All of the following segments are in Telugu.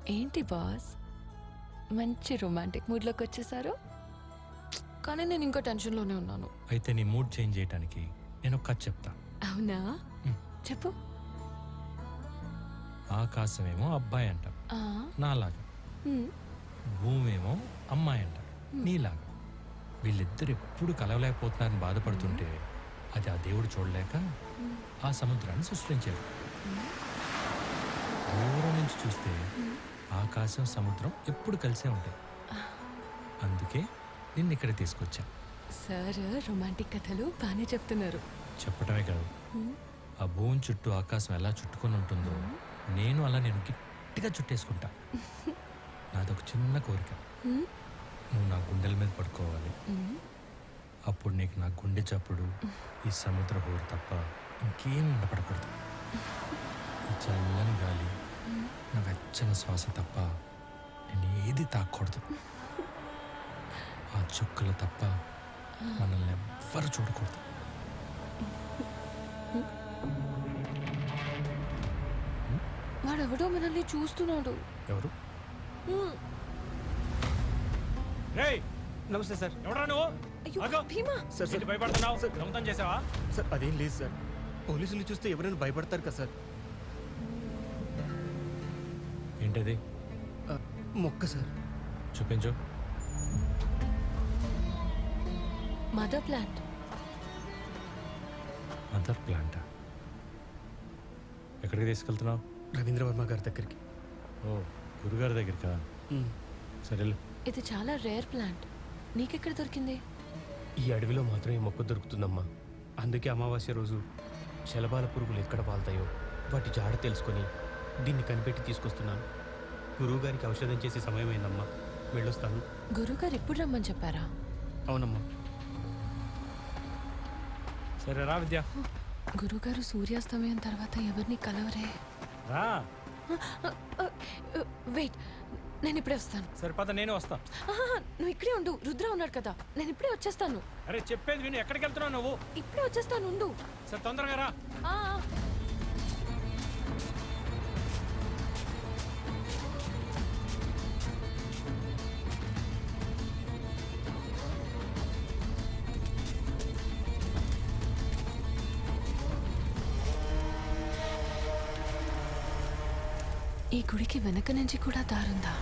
ఏంటి బాస్, మంచి రొమాంటిక్ మూడ్లోకి వచ్చేసారు. కానీ నేను ఇంకా టెన్షన్లోనే ఉన్నాను. అయితే నీ మూడ్ చేంజ్ చేయడానికి నేను ఒక కథ చెప్తా. అవునా, చెప్పు. ఆకాశమేమో అబ్బాయి అంట ఆ, నాలాగా, హ్మ్, భూమి ఏమో అమ్మాయి అంట నీలాగా. వీళ్ళిద్దరు ఎప్పుడు కలవలేకపోతున్నారని బాధపడుతుంటే అది ఆ దేవుడు చూడలేక ఆ సముద్రాన్ని సృష్టించాడు. దూరం నుంచి చూస్తే ఆకాశం సముద్రం ఎప్పుడు కలిసే ఉంటాయి. అందుకే నిన్ను ఇక్కడ తీసుకొచ్చా. సార్ రొమాంటిక్ కథలు బాగానే చెప్తున్నారు. చెప్పటమే కాదు, ఆ భూమి చుట్టూ ఆకాశం ఎలా చుట్టుకొని ఉంటుందో నేను అలా నేను గట్టిగా చుట్టేసుకుంటా. నాదొక చిన్న కోరిక, హ్మ్, నువ్వు నా గుండెల మీద పడుకోవాలి. హ్మ్. అప్పుడు నీకు నా గుండె చప్పుడు, ఈ సముద్ర హోరు తప్ప ఇంకేం ఉండపడకూడదు. ఈ చల్లని గాలి, నా వెచ్చని శ్వాస తప్ప నేను ఏది తాకూడదు. ఆ చుక్కలు తప్ప మనల్ని ఎవ్వరు చూడకూడదు. వాడెవడో మనల్ని చూస్తున్నాడు. ఎవరు? హ్మ్. రేయ్, నమస్తే సార్. ఎవడా నువ్వు? అయ్యో ఆగు. భీమా, సార్ సార్ భయపడుతున్నావు? సార్. దొంగతనం చేసావా? సార్ అదేం లేదు సార్. పోలీసులు చూస్తే ఎవరైనా భయపడతారు కదా సార్. ఏంటది? మొక్క సార్. చూపించు. Mother plant. మదర్ ప్లాంటా? ఎక్కడికి తీసుకెళ్తున్నావు? రవీంద్ర వర్మ గారి దగ్గరికి. ఓ, గురుగారి దగ్గరికా? సరేలే. ఇది చాలా రేర్ ప్లాంట్. నీకెక్కడ దొరికింది? ఈ అడవిలో మాత్రం ఈ మొక్క దొరుకుతుందమ్మా. అందుకే అమావాస్య రోజు శలభాల పురుగులు ఎక్కడ వాళ్తాయో వాటి జాడ తెలుసుకొని దీన్ని కనిపెట్టి తీసుకొస్తున్నాను. గురువు గారికి ఔషధం చేసే సమయమైందమ్మా. వెళ్ళొస్తాను. గురుగారు ఎప్పుడు రమ్మని చెప్పారా? అవునమ్మా. సరే రా విద్య. గురుగారు సూర్యాస్తమయం తర్వాత ఎవరిని కలవరే. రా. వెయిట్, నేను ఇప్పుడే వస్తాను. సరిపద నేను వస్తా. ఆహా, నువ్వు ఇక్కడే ఉండు. రుద్ర ఉన్నాడు కదా, నేను ఇప్పుడే వచ్చేస్తాను. అరే చెప్పేది విను, ఎక్కడికి వెళ్తున్నావు నువ్వు? ఇప్పుడే వచ్చేస్తాను, ఉండు. సరే తొందరగా రా. ఆ, ఆ. ఈ గుడికి వెనక నుంచి కూడా దారుందా?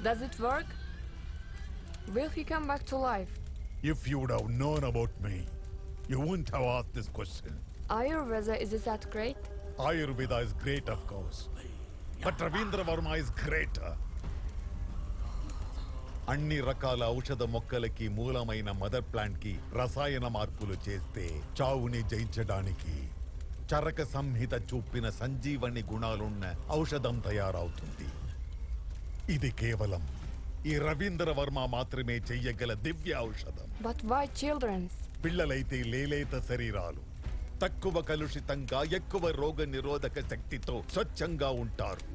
Does it work? Will he come back to life? If you would have known about me, you wouldn't have asked this question. Ayurveda, is it that great? Ayurveda is great, of course. But Ravindra Varma is greater. అన్ని రకాల ఔషధ మొక్కలకి మూలమైన మదర్ ప్లాంట్ కి రసాయన మార్పులు చేస్తే చావుని జయించడానికి చరక సంహిత చూపిన సంజీవని గుణాలున్న ఔషధం తయారవుతుంది. ఇది కేవలం ఈ రవీంద్ర వర్మ మాత్రమే చెయ్యగల దివ్య ఔషధం. But why children's? పిల్లలైతే లేలేత శరీరాలు, తక్కువ కలుషితంగా ఎక్కువ రోగ నిరోధక శక్తితో స్వచ్ఛంగా ఉంటారు.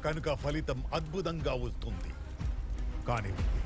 కనుక ఫలితం అద్భుతంగా వస్తుంది. కానివ్వండి.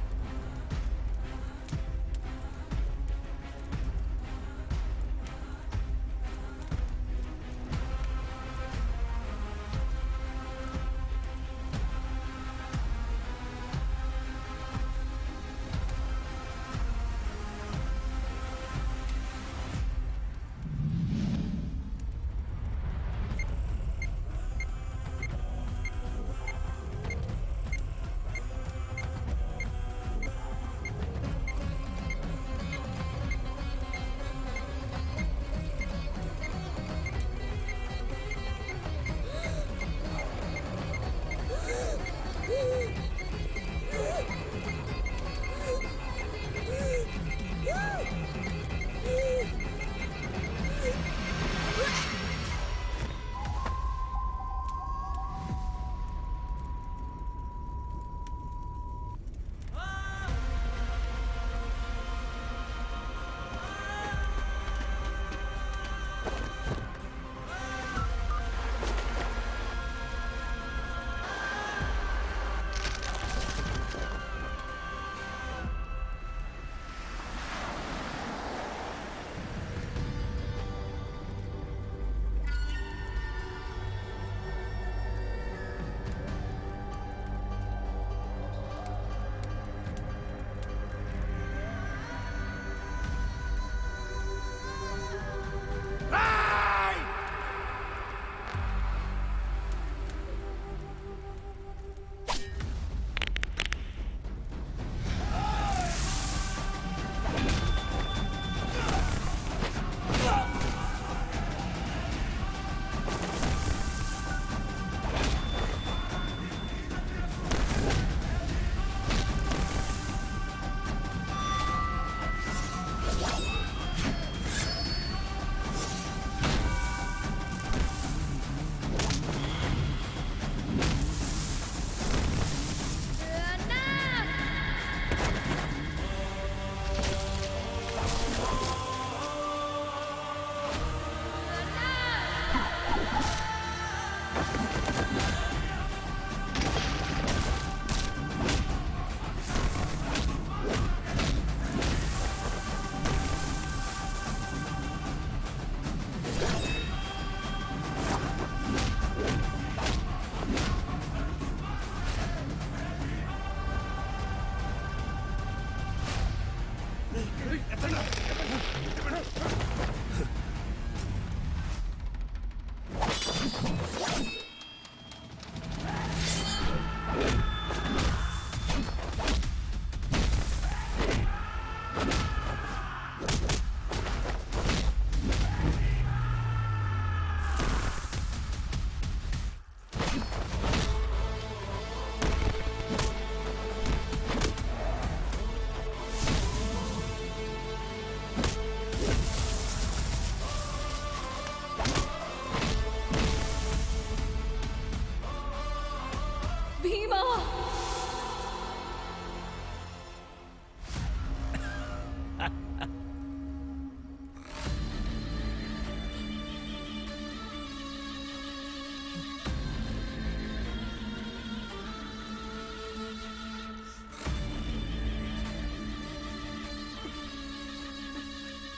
భీమా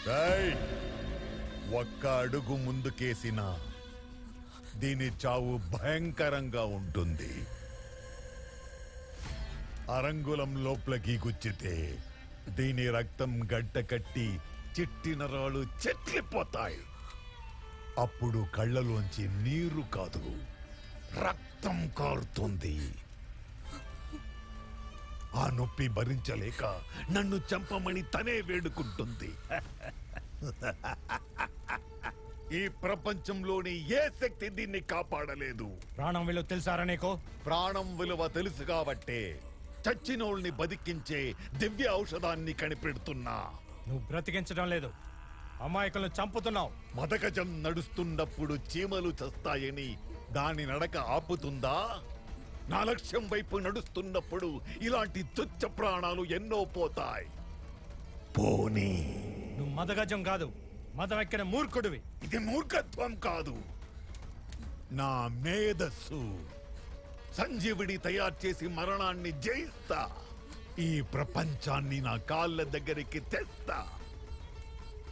రేయ్, ఒక్క అడుగు ముందుకేసినా దీని చావు భయంకరంగా ఉంటుంది. అరంగులం లోపలికి గుచ్చితే దీని రక్తం గడ్డ కట్టి చిట్టి నరాలు చెట్లిపోతాయి. అప్పుడు కళ్ళలోంచి నీరు కాదు, రక్తం కారుతుంది. ఆ నొప్పి భరించలేక నన్ను చంపమని తనే వేడుకుంటుంది. ఈ ప్రపంచంలోని ఏ శక్తి దీన్ని కాపాడలేదు. ప్రాణం విలువ తెలుసారా నీకు? ప్రాణం విలువ తెలుసు కాబట్టే చచ్చినోళ్ళని బతికించే దివ్య ఔషధాన్ని కనిపెడుతున్నా. నువ్వు బ్రతికించడం లేదు, అమాయకులను చంపుతున్నావు. మదగజం నడుస్తున్నప్పుడు చీమలు చస్తాయని దాని నడక ఆపుతుందా? నా లక్ష్యం వైపు నడుస్తున్నప్పుడు ఇలాంటి తుచ్చ ప్రాణాలు ఎన్నో పోతాయి. పోనీ నువ్వు మదగజం కాదు, మదమెక్కిన మూర్ఖుడివి. ఇది మూర్ఖత్వం కాదు, నా మేధస్సు. సంజీవిని తయారు చేసి మరణాన్ని జయిస్తా. ఈ ప్రపంచాన్ని నా కాళ్ళ దగ్గరికి తెస్తా.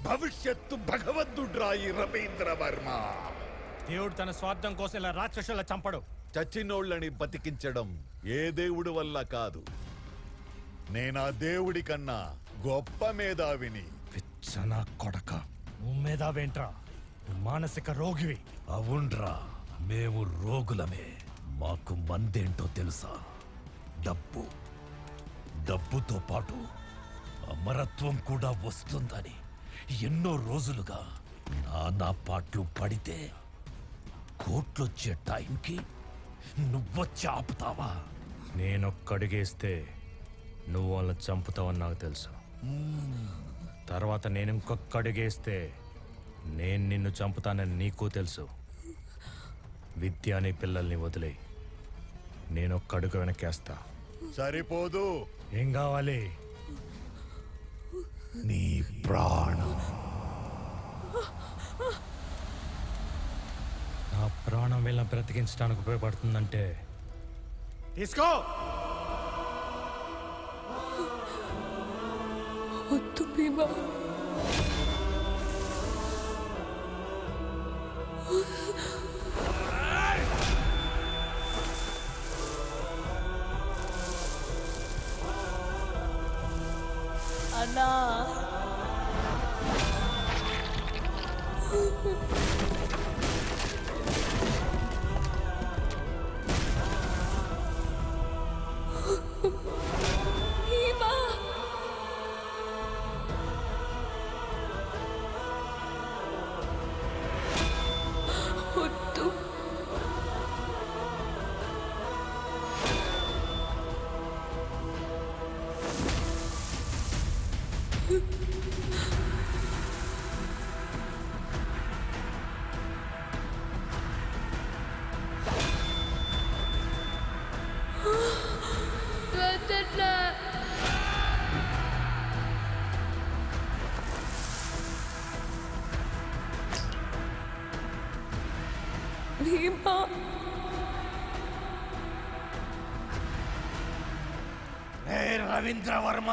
భవిష్యత్తు భగవంతుడ్రాయి రవీంద్ర వర్మ. దేవుడు తన స్వార్థం కోసం ఇలా రాక్షసుల చంపడు. చచ్చినోళ్ళని బతికించడం ఏ దేవుడి వల్ల కాదు. నేనా దేవుడి కన్నా గొప్ప మేధావిని. పిచ్చనా కొడక, నువ్వు మేధావేంట్రా? నువ్వు మానసిక రోగివి. అవునరా, మేము రోగులమే. మాకు మందేంటో తెలుసా? డబ్బు. డబ్బుతో పాటు అమరత్వం కూడా వస్తుందని ఎన్నో రోజులుగా నానా పాటలు పడితే కోట్లొచ్చే టైంకి నువ్వొచ్చి ఆపుతావా? నేనొక్కడిగేస్తే నువ్వు వాళ్ళని చంపుతావని నాకు తెలుసు. తర్వాత నేను ఇంకొక అడుగేస్తే నేను నిన్ను చంపుతానని నీకు తెలుసు. విద్య అనే పిల్లల్ని వదిలే, నేను ఒక్క అడుగు వెనకేస్తా. సరిపోదు. ఏం కావాలి? నీ ప్రాణం. నా ప్రాణం వీళ్ళని బ్రతికించడానికి ఉపయోగపడుతుందంటే తీసుకో. వద్దు భీమా. అన్నా, భీమా. వద్దు. వద్దన్నా. భీమా. ఏ రవీంద్ర వర్మ,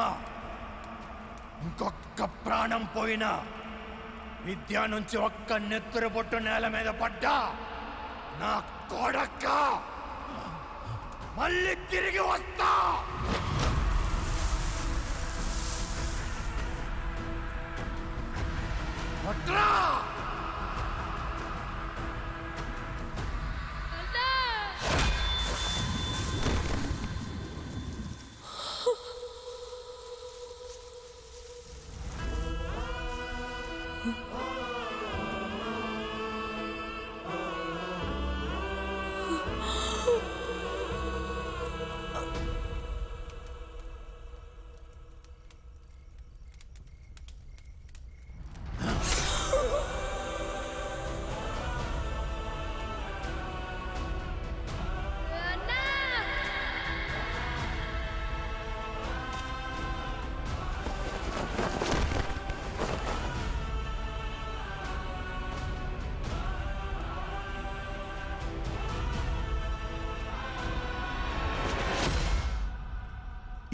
ఇంకొక్క ప్రాణం పోయినా, విద్య నుంచి ఒక్క నెత్తురు బొట్టు నేల మీద పడ్డా, నా కొడక్క మళ్ళీ తిరిగి వస్తా.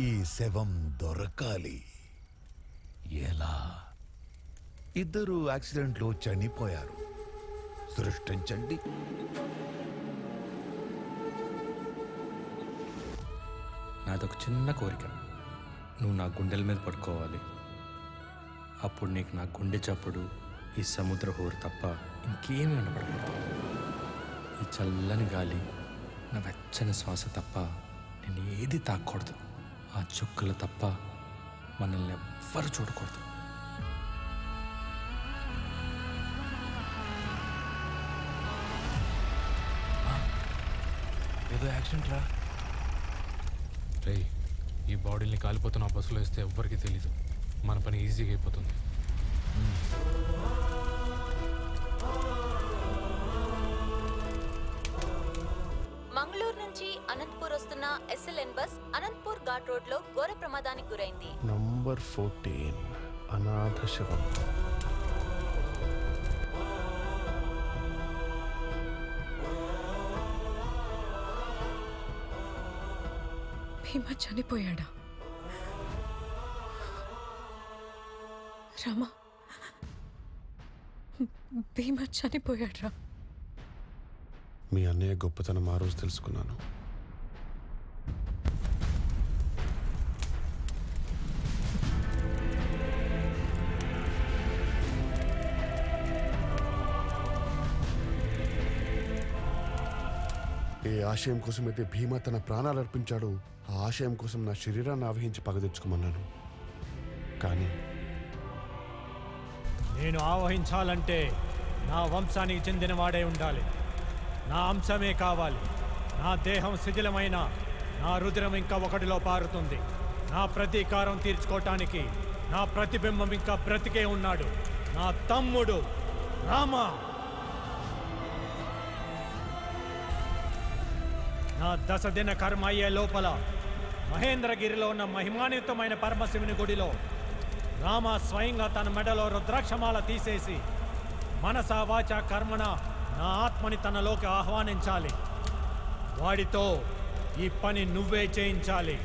ఈ శవం దొరకాలి. ఎలా? ఇద్దరు యాక్సిడెంట్లో చనిపోయారు. సృష్టించండి. నాదొక చిన్న కోరిక, నువ్వు నా గుండెల మీద పడుకోవాలి. అప్పుడు నీకు నా గుండె చప్పుడు, ఈ సముద్ర హోరు తప్ప ఇంకేమీ వినపడకూడదు. ఈ చల్లని గాలి, నా వెచ్చని శ్వాస తప్ప నేను ఏది తాకూడదు. ఆ చుక్కలు తప్ప మనల్ని ఎవ్వరు చూడకూడదు. ఏదో యాక్సిడెంట్ రా. రేయ్, ఈ బాడీని కాలిపోతున్న ఆ బస్సులో వేస్తే ఎవ్వరికీ తెలీదు. మన పని ఈజీగా అయిపోతుంది. మంగళూరు నుంచి అనంతపూర్ వస్తున్న SLN bus Anantapur ghat road లో ఘోర ప్రమాదానికి గురైంది. నంబర్ 14 అనాథ శవం. భీమా చనిపోయాడా? రామా, భీమా చనిపోయాడ్రా. మీ అన్నయ్య గొప్పతనం ఆ రోజు తెలుసుకున్నాను. ఏ ఆశయం కోసమైతే భీమా తన ప్రాణాలు అర్పించాడు, ఆ ఆశయం కోసం నా శరీరాన్ని ఆవహించి పగ తెచ్చుకోమన్నాను. కానీ నేను ఆవహించాలంటే నా వంశానికి చెందినవాడే ఉండాలి. నా అంశమే కావాలి. నా దేహం శిథిలమైన నా రుద్రం ఇంకా ఒకటిలో పారుతుంది. నా ప్రతీకారం తీర్చుకోవటానికి నా ప్రతిబింబం ఇంకా బ్రతికే ఉన్నాడు. నా తమ్ముడు రామ. నా 10 దిన కర్మ అయ్యే లోపల మహేంద్రగిరిలో ఉన్న మహిమాన్వితమైన పరమశివుని గుడిలో రామ స్వయంగా తన మెడలో రుద్రాక్షమాల తీసేసి మనస వాచ కర్మణ నా ఆత్మని తనలోకి ఆహ్వానించాలి. వాడితో ఈ పని నువ్వే చేయించాలి.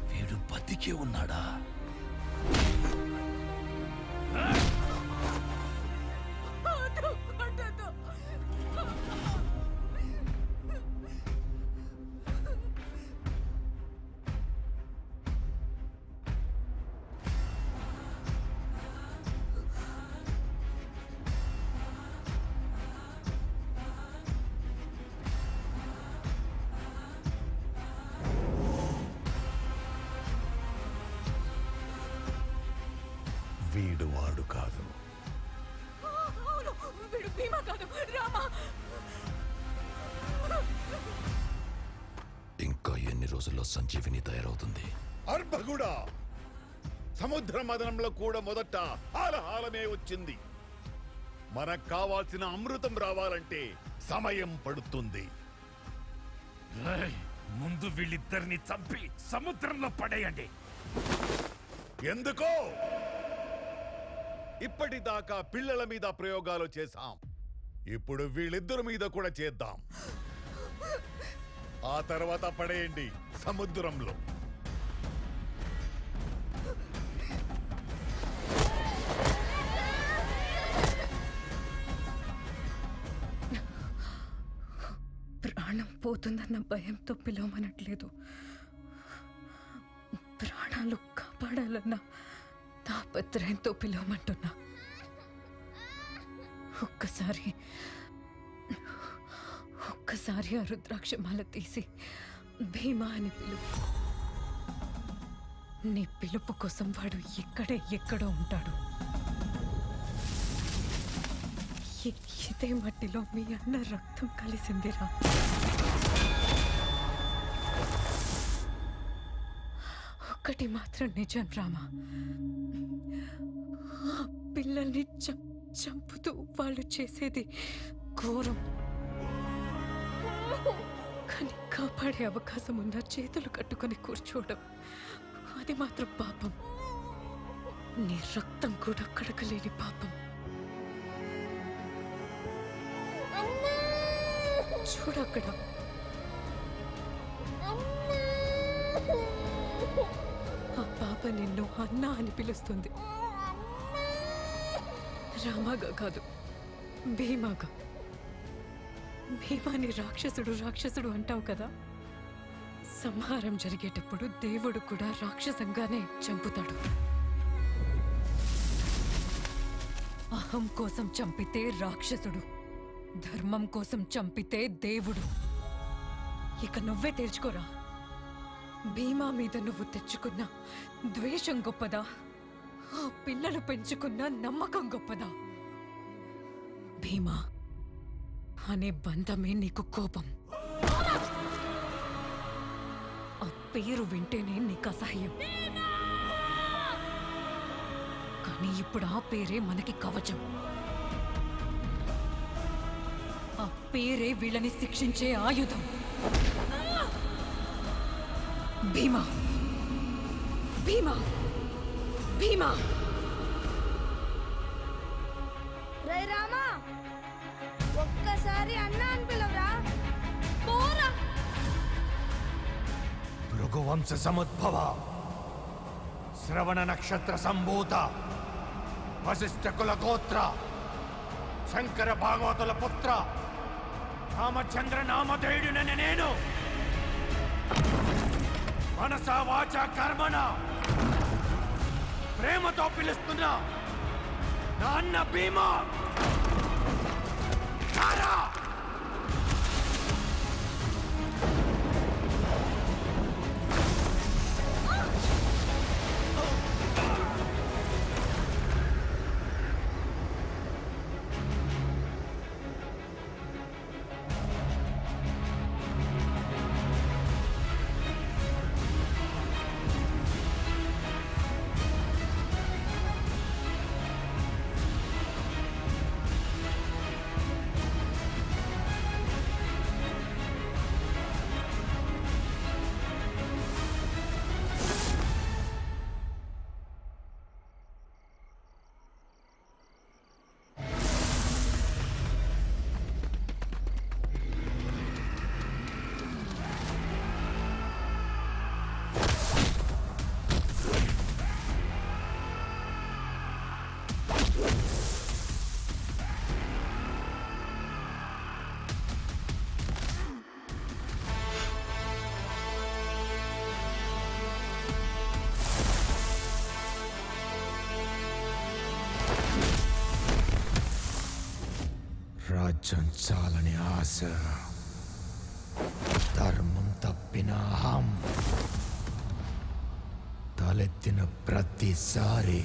వీడు బతికే ఉన్నాడా? వీడు వాడు కాదు. ఇంకా ఎన్ని రోజుల్లో సంజీవిని తయారవుతుంది? అర్భగుడా, సముద్ర మదనంలో కూడా మొదట హాలహాలమే వచ్చింది. మనకు కావాల్సిన అమృతం రావాలంటే సమయం పడుతుంది. ముందు వీళ్ళిద్దరిని చంపి సముద్రంలో పడేయండి. ఎందుకో? ఇప్పటిదాకా పిల్లల మీద ప్రయోగాలు చేశాం, ఇప్పుడు వీళ్ళిద్దరి మీద కూడా చేద్దాం. ఆ తర్వాత పడేయండి సముద్రంలో. ప్రాణం పోతుందన్న భయంతో పిలవమనట్లేదు. ప్రాణాలు కాపాడాలన్న తాపత్రయంతో పిలవమంటున్నా. ఒక్కసారి ఆ రుద్రాక్షమాల తీసి భీమా అని పిలుపు. నీ పిలుపు కోసం వాడు ఎక్కడో ఉంటాడు. ఇదే మట్టిలో మీ అన్న రక్తం కలిసిందిరా. ఒక్కటి మాత్రం నిజం రామా, ఆ పిల్లల్ని చంపుతూ వాళ్ళు చేసేది ఘోరం. కానీ కాపాడే అవకాశం ఉన్న చేతులు కట్టుకొని కూర్చోవడం, అది మాత్రం పాపం. నీ రక్తం కూడా కడకలేని పాపం. చూడక్కడ ఆ పాప నిన్ను అన్నా అని పిలుస్తుంది. రామాగా కాదు, భీమాగా. భీమాని రాక్షసుడు అంటావు కదా. సంహారం జరిగేటప్పుడు దేవుడు కూడా రాక్షసంగానే చంపుతాడు. అహం కోసం చంపితే రాక్షసుడు, ధర్మం కోసం చంపితే దేవుడు. ఇక నువ్వే తేల్చుకోరా. భీమా మీద నువ్వు తెచ్చుకున్న ద్వేషం గొప్పదా, ఆ పిల్లలు పెంచుకున్న నమ్మకం గొప్పదా? భీమా అనే బంధమే నీకు కోపం. ఆ పేరు వింటేనే నీకు అసహ్యం. కానీ ఇప్పుడు ఆ పేరే మనకి కవచం. ఆ పేరే వీళ్ళని శిక్షించే ఆయుధం. భీమా, భీమా, భీమా. రే రామా, ఒక్కసారి అన్నా అని పిలవరా. పోరా. భృగువంశ సముద్భవ, శ్రవణ నక్షత్ర సంభూత, వశిష్ఠ కుల గోత్ర, శంకర భాగవతుల పుత్ర, రామచంద్ర నామధేయుడినని నేను మనసా వాచా కర్మణ ప్రేమతో పిలుస్తున్నా నా అన్న భీమా. కారా! రాజ్యం చాలని ఆశ, ధర్మం తప్పిన అహం తలెత్తిన ప్రతిసారి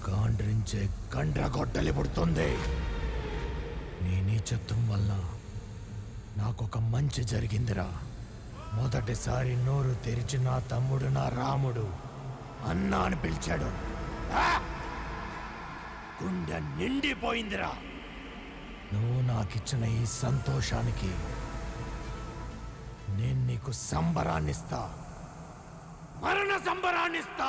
కాండ్రించే కండ్రగొడ్డలి పుడుతుంది. నీ నీచత్వం వల్ల నాకొక మంచి జరిగిందిరా. మొదటిసారి నోరు తెరిచి నా తమ్ముడు, నా రాముడు అన్నా అని పిలిచాడు. గుండె నిండిపోయిందిరా. నువ్వు నాకిచ్చిన ఈ సంతోషానికి నేను నీకు సంబరాన్నిస్తా, మరణ సంబరాన్నిస్తా.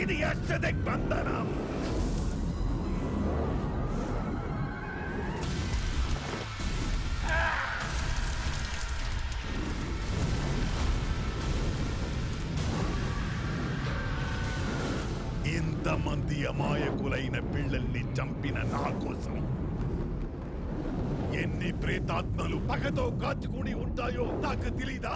ఇది అష్టదిగ్బంధనం. ఇంతమంది అమాయకులైన పిల్లల్ని చంపిన నా కోసం ఎన్ని ప్రేతాత్మలు పగతో కాచుకుని ఉంటాయో నాకు తెలీదా?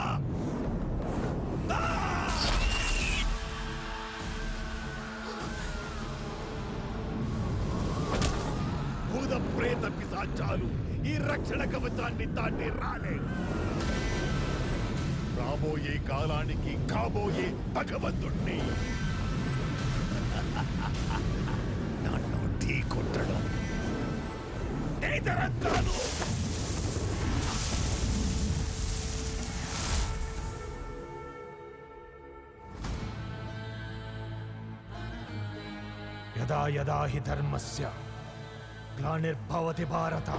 భూత ప్రేత పిశాచాలు ఈ రక్షణ కవచాన్ని దాటి రాలే. రాబోయే కాలానికి కాబోయే భగవంతుణ్ణి నన్ను ఢీ కొట్టడం నేతరత్నాలు. యదా యదా హి ధర్మస్య గ్లానిర్భవతి భారత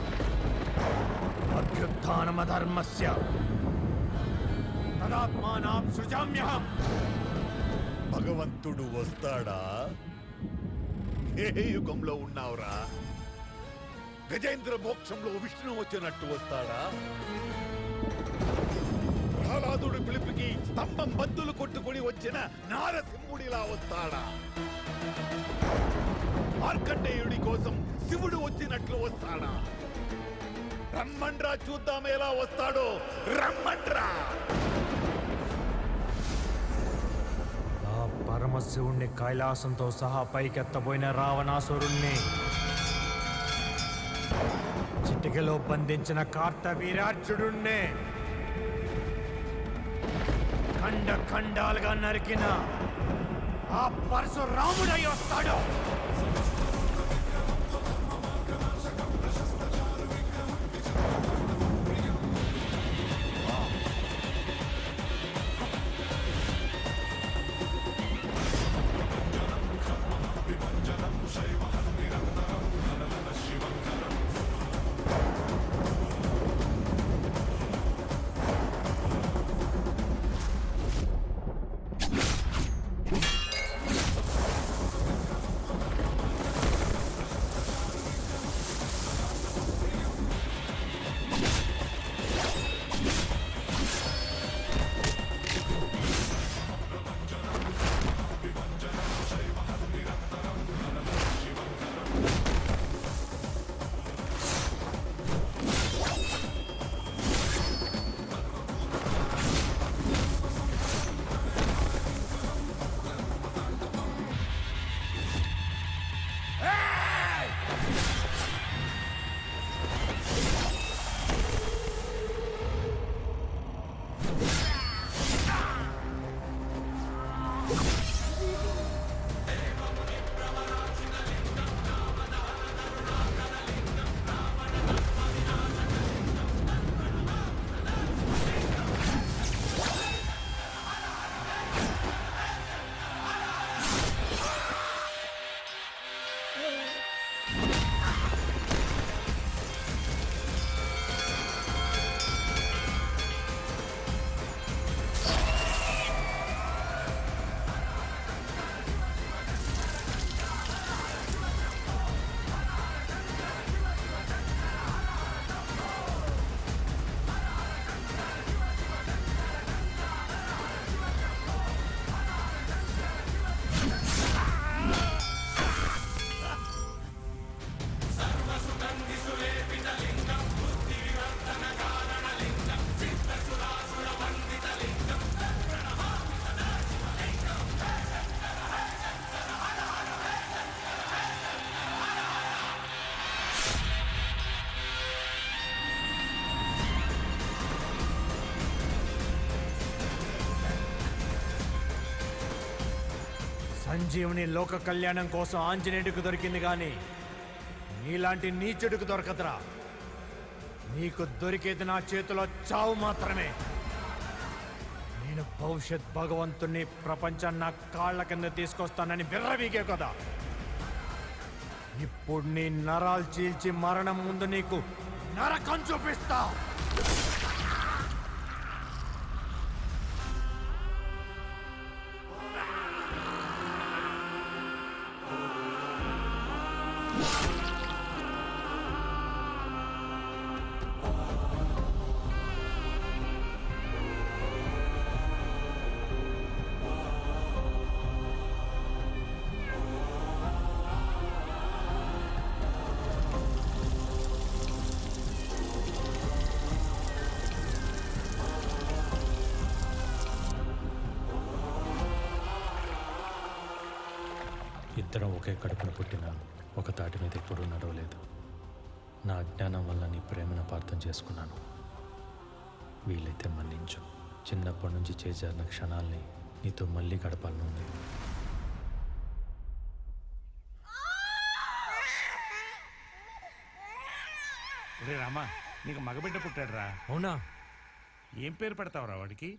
అభ్యుత్థానమధర్మస్య తదాత్మానాం సృజామ్యహం. భగవంతుడు వస్తాడా? ఏ యుగంలో ఉన్నావురా? గజేంద్ర మోక్షంలో విష్ణు వచ్చినట్టు వస్తాడా? ప్రహ్లాదుడు పిలుపుకి స్తంభం బద్దులు కొట్టుకుని వచ్చిన నారసింహుడిలా వస్తాడా? మార్కండేయుడి కోసం శివుడు వచ్చినట్లు వస్తాడా? రమ్మండ్రా, చూద్దాం ఎలా వస్తాడో. రమ్మండ్రా. ఆ పరమశివుణ్ణి కైలాసంతో సహా పైకెత్తబోయిన రావణాసురుణ్ణి చిటికెలో బంధించిన కార్తవీర్యార్జునుణ్ణి ఖండ ఖండాలుగా నరికిన ఆ పరశురాముడై వస్తాడు. సంజీవుని లోక కళ్యాణం కోసం ఆంజనేయుడికి దొరికింది కానీ నీలాంటి నీచుడికి దొరకదురా. నీకు దొరికేది నా చేతిలో చావు మాత్రమే. నేను భవిష్యత్ భగవంతుణ్ణి ప్రపంచాన్ని నా కాళ్ళ కింద తీసుకొస్తానని విర్రవీగే కదా. ఇప్పుడు నీ నరాలు చీల్చి మరణం ముందు నీకు నరకం చూపిస్తా. ఇద్దరం ఒకే కడుపున పుట్టిన ఒక తాటి మీద ఎప్పుడూ నడవలేదు. నా అజ్ఞానం వల్ల నీ ప్రేమను అపార్థం చేసుకున్నాను. వీలైతే మన్నించు. చిన్నప్పటి నుంచి చేజారిన క్షణాల్ని నీతో మళ్ళీ గడపాలనుంది. రామా, నీకు మగబిడ్డ పుట్టాడు రా. అవునా? ఏం పేరు పెడతావురా వాడికి?